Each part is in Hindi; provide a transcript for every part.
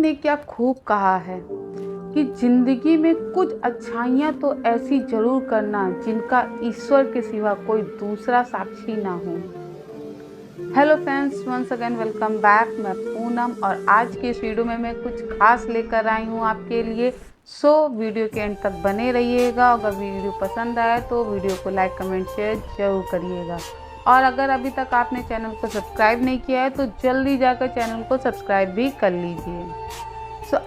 ने क्या खूब कहा है कि ज़िंदगी में कुछ अच्छाइयाँ तो ऐसी ज़रूर करना जिनका ईश्वर के सिवा कोई दूसरा साक्षी ना हो। Hello friends, once again welcome back. मैं पूनम और आज की इस वीडियो में मैं कुछ खास लेकर आई हूँ आपके लिए। सो वीडियो के एंड तक बने रहिएगा। अगर वीडियो पसंद आए तो वीडियो को लाइक कमेंट शेयर जरूर करिएगा। और अगर अभी तक आपने चैनल को सब्सक्राइब नहीं किया है तो जल्दी जाकर चैनल को सब्सक्राइब भी कर लीजिए।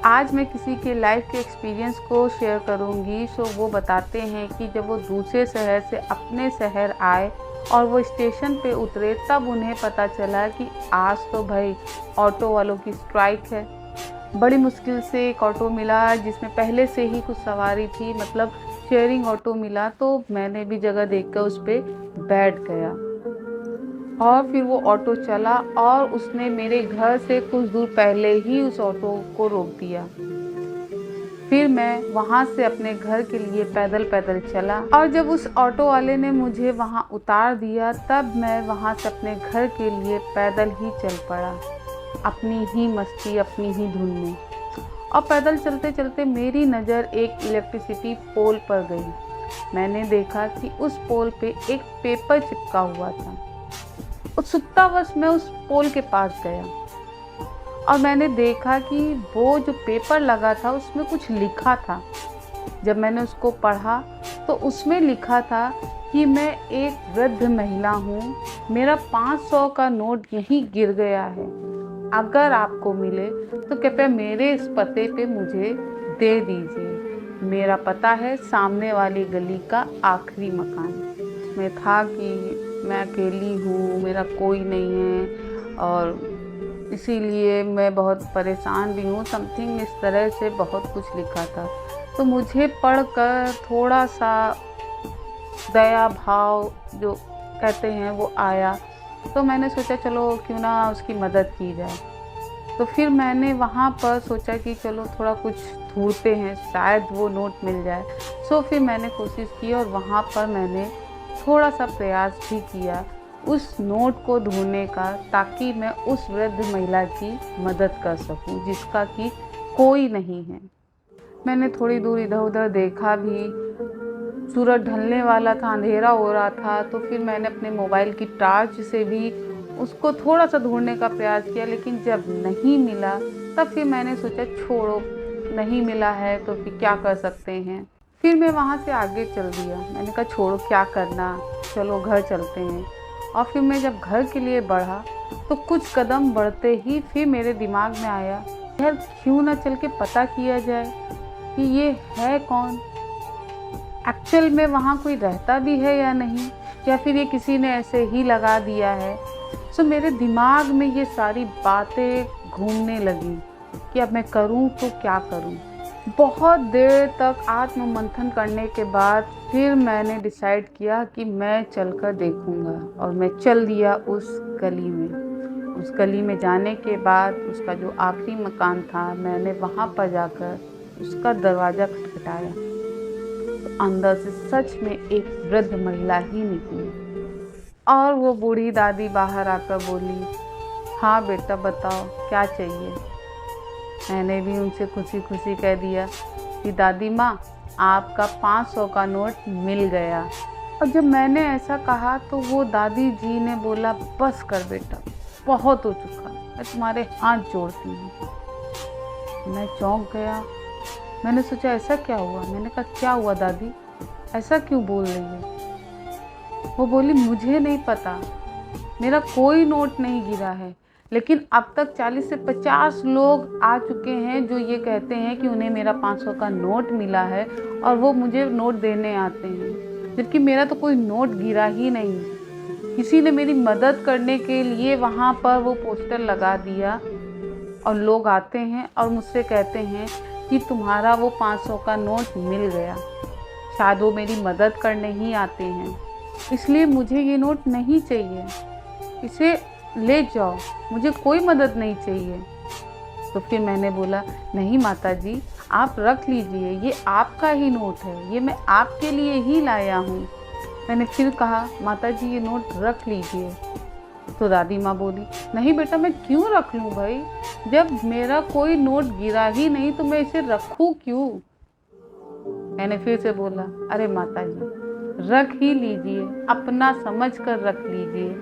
आज मैं किसी के लाइफ के एक्सपीरियंस को शेयर करूंगी। वो बताते हैं कि जब वो दूसरे शहर से अपने शहर आए और वो स्टेशन पे उतरे तब उन्हें पता चला कि आज तो भाई ऑटो वालों की स्ट्राइक है। बड़ी मुश्किल से एक ऑटो मिला जिसमें पहले से ही कुछ सवारी थी, मतलब शेयरिंग ऑटो मिला। तो मैंने भी जगह देखकर उस पर बैठ गया और फिर वो ऑटो चला और उसने मेरे घर से कुछ दूर पहले ही उस ऑटो को रोक दिया। फिर मैं वहाँ से अपने घर के लिए पैदल पैदल चला और जब उस ऑटो वाले ने मुझे वहाँ उतार दिया तब मैं वहाँ से अपने घर के लिए पैदल ही चल पड़ा, अपनी ही मस्ती अपनी ही धुन में। और पैदल चलते चलते मेरी नज़र एक इलेक्ट्रिसिटी पोल पर गई। मैंने देखा कि उस पोल पे एक पेपर चिपका हुआ था। उत्सुकतावश मैं उस पोल के पास गया और मैंने देखा कि वो जो पेपर लगा था उसमें कुछ लिखा था। जब मैंने उसको पढ़ा तो उसमें लिखा था कि मैं एक वृद्ध महिला हूँ, मेरा 500 का नोट यहीं गिर गया है, अगर आपको मिले तो कृपया मेरे इस पते पे मुझे दे दीजिए। मेरा पता है सामने वाली गली का आखिरी मकान। में था कि मैं अकेली हूँ, मेरा कोई नहीं है और इसीलिए मैं बहुत परेशान भी हूँ, समथिंग इस तरह से बहुत कुछ लिखा था। तो मुझे पढ़कर थोड़ा सा दया भाव जो कहते हैं वो आया। तो मैंने सोचा चलो क्यों ना उसकी मदद की जाए। तो फिर मैंने वहाँ पर सोचा कि चलो थोड़ा कुछ ढूंढते हैं, शायद वो नोट मिल जाए। फिर मैंने कोशिश की और वहाँ पर मैंने थोड़ा सा प्रयास भी किया उस नोट को ढूंढने का, ताकि मैं उस वृद्ध महिला की मदद कर सकूं जिसका कि कोई नहीं है। मैंने थोड़ी दूर इधर उधर देखा भी, सूरज ढलने वाला था, अंधेरा हो रहा था। तो फिर मैंने अपने मोबाइल की टॉर्च से भी उसको थोड़ा सा ढूंढने का प्रयास किया, लेकिन जब नहीं मिला तब फिर मैंने सोचा छोड़ो, नहीं मिला है तो फिर क्या कर सकते हैं। फिर मैं वहाँ से आगे चल दिया। मैंने कहा छोड़ो क्या करना, चलो घर चलते हैं। और फिर मैं जब घर के लिए बढ़ा तो कुछ कदम बढ़ते ही फिर मेरे दिमाग में आया, यार क्यों ना चल के पता किया जाए कि ये है कौन, एक्चुअल में वहाँ कोई रहता भी है या नहीं, या फिर ये किसी ने ऐसे ही लगा दिया है। मेरे दिमाग में ये सारी बातें घूमने लगी कि अब मैं करूँ तो क्या करूँ। बहुत देर तक आत्ममंथन करने के बाद फिर मैंने डिसाइड किया कि मैं चलकर देखूंगा और मैं चल दिया उस गली में। उस गली में जाने के बाद उसका जो आखिरी मकान था, मैंने वहाँ पर जाकर उसका दरवाज़ा खटखटाया तो अंदर से सच में एक वृद्ध महिला ही निकली और वो बूढ़ी दादी बाहर आकर बोली, हाँ बेटा बताओ क्या चाहिए। मैंने भी उनसे खुशी खुशी कह दिया कि दादी माँ आपका 500 का नोट मिल गया। और जब मैंने ऐसा कहा तो वो दादी जी ने बोला, बस कर बेटा, बहुत हो चुका, मैं तुम्हारे हाथ जोड़ती हूँ। मैं चौंक गया। मैंने सोचा ऐसा क्या हुआ। मैंने कहा क्या हुआ दादी, ऐसा क्यों बोल रही है। वो बोली मुझे नहीं पता, मेरा कोई नोट नहीं गिरा है, लेकिन अब तक 40 से 50 लोग आ चुके हैं जो ये कहते हैं कि उन्हें मेरा 500 का नोट मिला है और वो मुझे नोट देने आते हैं, जबकि मेरा तो कोई नोट गिरा ही नहीं। किसी ने मेरी मदद करने के लिए वहाँ पर वो पोस्टर लगा दिया और लोग आते हैं और मुझसे कहते हैं कि तुम्हारा वो 500 का नोट मिल गया। शायद वो मेरी मदद करने ही आते हैं, इसलिए मुझे ये नोट नहीं चाहिए, इसे ले जाओ, मुझे कोई मदद नहीं चाहिए। तो फिर मैंने बोला नहीं माता जी आप रख लीजिए, ये आपका ही नोट है, ये मैं आपके लिए ही लाया हूँ। मैंने फिर कहा माता जी ये नोट रख लीजिए। तो दादी माँ बोली, नहीं बेटा मैं क्यों रख लूँ भाई, जब मेरा कोई नोट गिरा ही नहीं तो मैं इसे रखूँ क्यों। मैंने फिर से बोला, अरे माता जी रख ही लीजिए, अपना समझ कर रख लीजिए।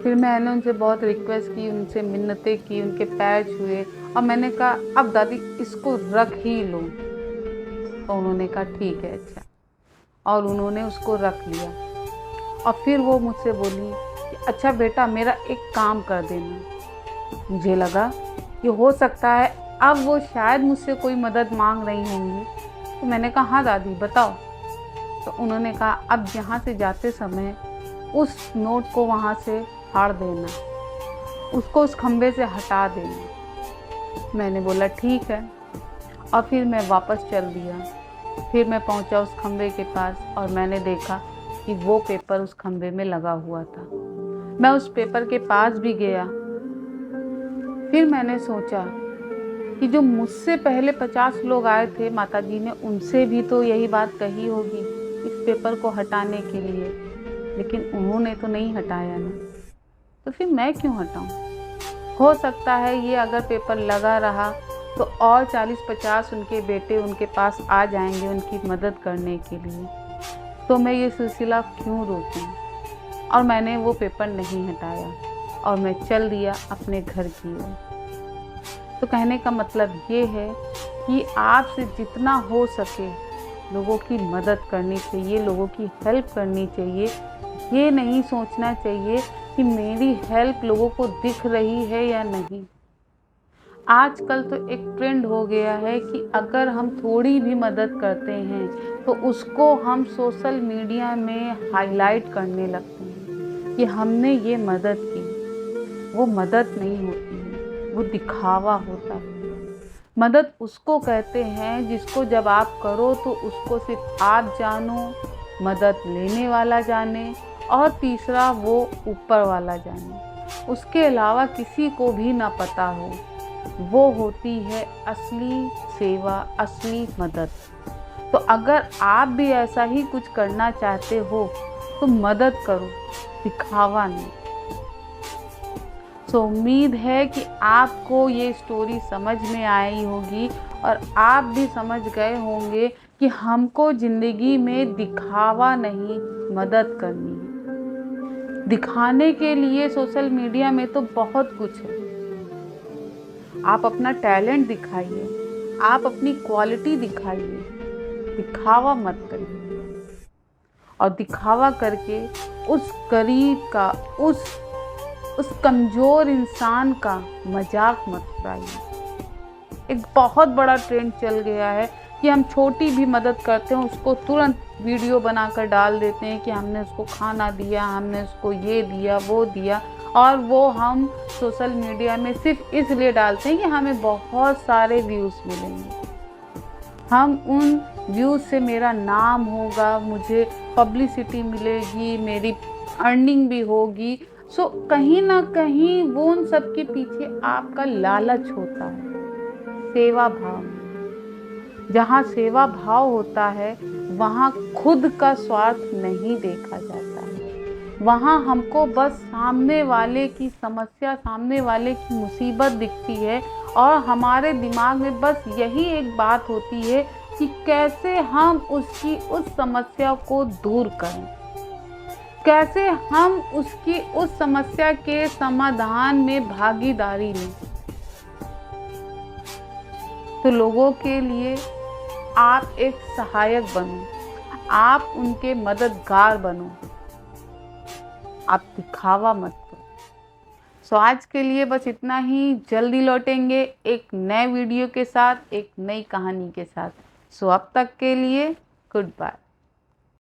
फिर मैंने उनसे बहुत रिक्वेस्ट की, उनसे मिन्नतें की, उनके पैर छुए और मैंने कहा अब दादी इसको रख ही लो। तो उन्होंने कहा ठीक है अच्छा, और उन्होंने उसको रख लिया। और फिर वो मुझसे बोली कि अच्छा बेटा मेरा एक काम कर देना। मुझे लगा कि हो सकता है अब वो शायद मुझसे कोई मदद मांग रही होंगी। तो मैंने कहा हाँ दादी बताओ। तो उन्होंने कहा अब यहाँ से जाते समय उस नोट को वहाँ से फाड़ देना, उसको उस खंभे से हटा देना। मैंने बोला ठीक है, और फिर मैं वापस चल दिया। फिर मैं पहुँचा उस खंभे के पास और मैंने देखा कि वो पेपर उस खंभे में लगा हुआ था। मैं उस पेपर के पास भी गया। फिर मैंने सोचा कि जो मुझसे पहले 50 लोग आए थे माताजी ने उनसे भी तो यही बात कही होगी इस पेपर को हटाने के लिए, लेकिन उन्होंने तो नहीं हटाया ना, तो फिर मैं क्यों हटाऊं। हो सकता है ये अगर पेपर लगा रहा तो और 40-50 उनके बेटे उनके पास आ जाएंगे उनकी मदद करने के लिए, तो मैं ये सिलसिला क्यों रोकूं। और मैंने वो पेपर नहीं हटाया और मैं चल दिया अपने घर की ओर। तो कहने का मतलब ये है कि आपसे जितना हो सके लोगों की मदद करनी चाहिए, लोगों की हेल्प करनी चाहिए। ये नहीं सोचना चाहिए कि मेरी हेल्प लोगों को दिख रही है या नहीं। आजकल तो एक ट्रेंड हो गया है कि अगर हम थोड़ी भी मदद करते हैं तो उसको हम सोशल मीडिया में हाईलाइट करने लगते हैं कि हमने ये मदद की। वो मदद नहीं होती है, वो दिखावा होता है। मदद उसको कहते हैं जिसको जब आप करो तो उसको सिर्फ आप जानो, मदद लेने वाला जाने और तीसरा वो ऊपर वाला जाने, उसके अलावा किसी को भी ना पता हो। वो होती है असली सेवा, असली मदद। तो अगर आप भी ऐसा ही कुछ करना चाहते हो तो मदद करो, दिखावा नहीं। सो उम्मीद है कि आपको ये स्टोरी समझ में आई होगी और आप भी समझ गए होंगे कि हमको ज़िंदगी में दिखावा नहीं, मदद करनी है। दिखाने के लिए सोशल मीडिया में तो बहुत कुछ है। आप अपना टैलेंट दिखाइए, आप अपनी क्वालिटी दिखाइए, दिखावा मत करिए। और दिखावा करके उस गरीब का, उस कमज़ोर इंसान का मजाक मत उड़ाइए। एक बहुत बड़ा ट्रेंड चल गया है कि हम छोटी भी मदद करते हैं उसको तुरंत वीडियो बनाकर डाल देते हैं कि हमने उसको खाना दिया, हमने उसको ये दिया, वो दिया, और वो हम सोशल मीडिया में सिर्फ इसलिए डालते हैं कि हमें बहुत सारे व्यूज़ मिलेंगे। हम उन व्यूज़ से मेरा नाम होगा, मुझे पब्लिसिटी मिलेगी, मेरी अर्निंग भी होगी। सो कहीं ना कहीं वो उन सब के पीछे आपका लालच होता है। सेवा भाव, जहाँ सेवा भाव होता है वहाँ खुद का स्वार्थ नहीं देखा जाता है। वहाँ हमको बस सामने वाले की समस्या, सामने वाले की मुसीबत दिखती है और हमारे दिमाग में बस यही एक बात होती है कि कैसे हम उसकी उस समस्या को दूर करें, कैसे हम उसकी उस समस्या के समाधान में भागीदारी लें। तो लोगों के लिए आप एक सहायक बनो, आप उनके मददगार बनो, आप दिखावा मत करो। सो आज के लिए बस इतना ही। जल्दी लौटेंगे एक नए वीडियो के साथ, एक नई कहानी के साथ। सो अब तक के लिए गुड बाय।